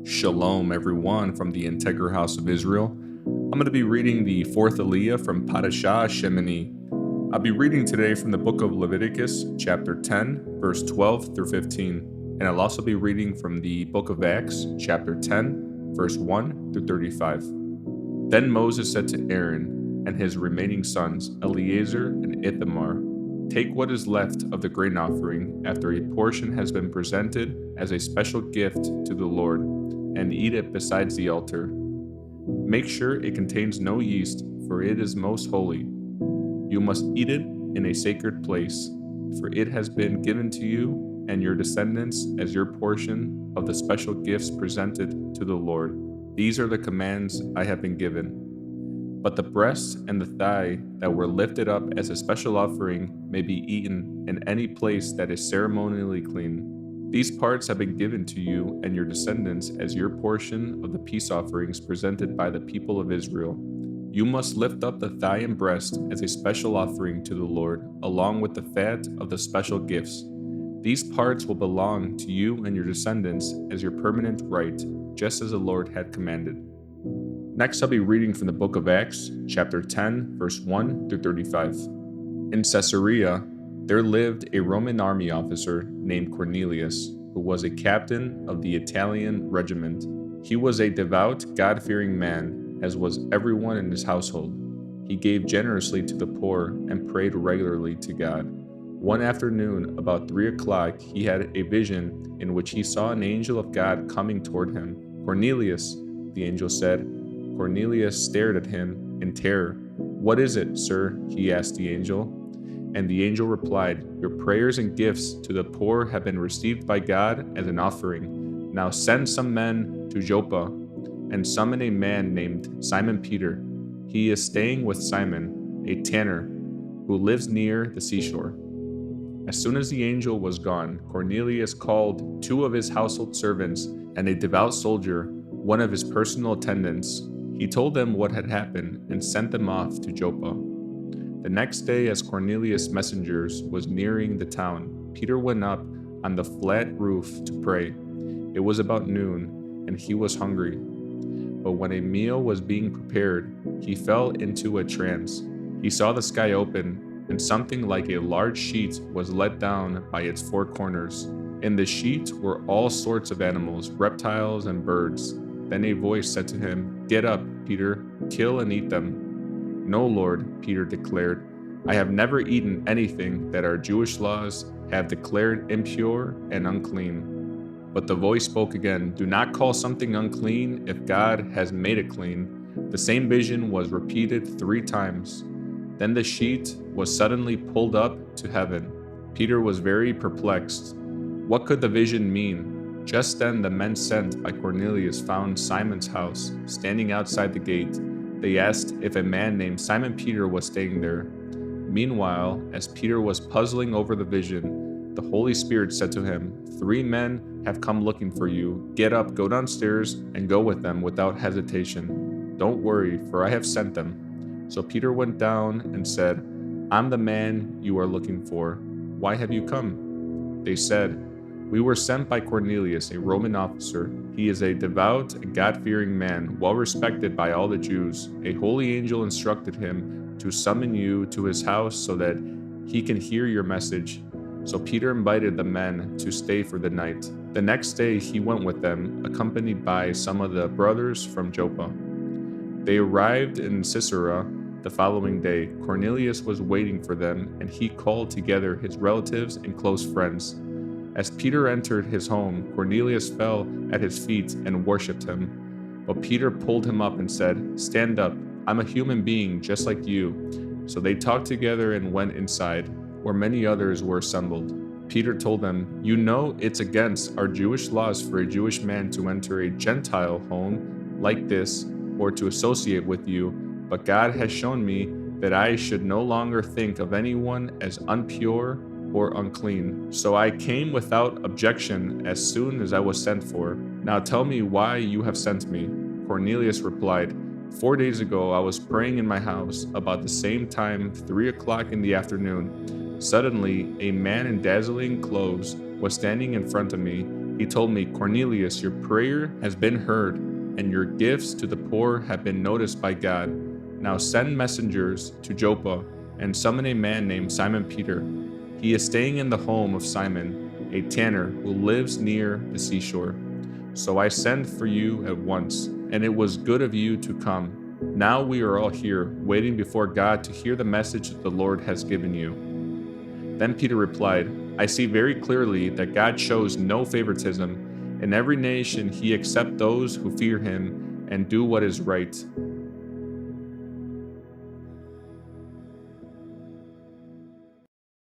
Shalom, everyone, from the Integral House of Israel. I'm going to be reading the fourth Aliyah from Parashah Shemini. I'll be reading today from the book of Leviticus, chapter 10, verse 12 through 15. And I'll also be reading from the book of Acts, chapter 10, verse 1 through 35. Then Moses said to Aaron and his remaining sons, Eleazar and Ithamar, "Take what is left of the grain offering after a portion has been presented as a special gift to the Lord, and eat it besides the altar. Make sure it contains no yeast, for it is most holy. You must eat it in a sacred place, for it has been given to you and your descendants as your portion of the special gifts presented to the Lord. These are the commands I have been given. But the breast and the thigh that were lifted up as a special offering may be eaten in any place that is ceremonially clean. These parts have been given to you and your descendants as your portion of the peace offerings presented by the people of Israel. You must lift up the thigh and breast as a special offering to the Lord, along with the fat of the special gifts. These parts will belong to you and your descendants as your permanent right, just as the Lord had commanded." Next, I'll be reading from the book of Acts, chapter 10, verse 1 through 35. In Caesarea, there lived a Roman army officer named Cornelius, who was a captain of the Italian regiment. He was a devout, God-fearing man, as was everyone in his household. He gave generously to the poor and prayed regularly to God. One afternoon, about 3 o'clock, he had a vision in which he saw an angel of God coming toward him. "Cornelius," the angel said. Cornelius stared at him in terror. "What is it, sir?" he asked the angel. And the angel replied, "Your prayers and gifts to the poor have been received by God as an offering. Now send some men to Joppa and summon a man named Simon Peter. He is staying with Simon, a tanner, who lives near the seashore." As soon as the angel was gone, Cornelius called 2 of his household servants and a devout soldier, one of his personal attendants. He told them what had happened and sent them off to Joppa. The next day, as Cornelius' messengers was nearing the town, Peter went up on the flat roof to pray. It was about noon, and he was hungry. But when a meal was being prepared, he fell into a trance. He saw the sky open, and something like a large sheet was let down by its 4 corners. In the sheet were all sorts of animals, reptiles, and birds. Then a voice said to him, "Get up, Peter, kill and eat them." "No, Lord," Peter declared. "I have never eaten anything that our Jewish laws have declared impure and unclean." But the voice spoke again, "Do not call something unclean if God has made it clean." The same vision was repeated 3 times. Then the sheet was suddenly pulled up to heaven. Peter was very perplexed. What could the vision mean? Just then the men sent by Cornelius found Simon's house, standing outside the gate. They asked if a man named Simon Peter was staying there. Meanwhile, as Peter was puzzling over the vision, the Holy Spirit said to him, "3 men have come looking for you. Get up, go downstairs, and go with them without hesitation. Don't worry, for I have sent them." So Peter went down and said, "I'm the man you are looking for. Why have you come?" They said, "We were sent by Cornelius, a Roman officer. He is a devout and God-fearing man, well respected by all the Jews. A holy angel instructed him to summon you to his house so that he can hear your message." So Peter invited the men to stay for the night. The next day he went with them, accompanied by some of the brothers from Joppa. They arrived in Caesarea the following day. Cornelius was waiting for them, and he called together his relatives and close friends. As Peter entered his home, Cornelius fell at his feet and worshipped him. But Peter pulled him up and said, "Stand up, I'm a human being just like you." So they talked together and went inside, where many others were assembled. Peter told them, "You know it's against our Jewish laws for a Jewish man to enter a Gentile home like this or to associate with you, but God has shown me that I should no longer think of anyone as impure or unclean. So I came without objection as soon as I was sent for. Now tell me why you have sent me." Cornelius replied, 4 days ago I was praying in my house about the same time, 3 o'clock in the afternoon. Suddenly, a man in dazzling clothes was standing in front of me. He told me, 'Cornelius, your prayer has been heard, and your gifts to the poor have been noticed by God. Now send messengers to Joppa and summon a man named Simon Peter. He is staying in the home of Simon, a tanner who lives near the seashore.' So I sent for you at once, and it was good of you to come. Now we are all here, waiting before God to hear the message that the Lord has given you." Then Peter replied, "I see very clearly that God shows no favoritism. In every nation he accepts those who fear him and do what is right.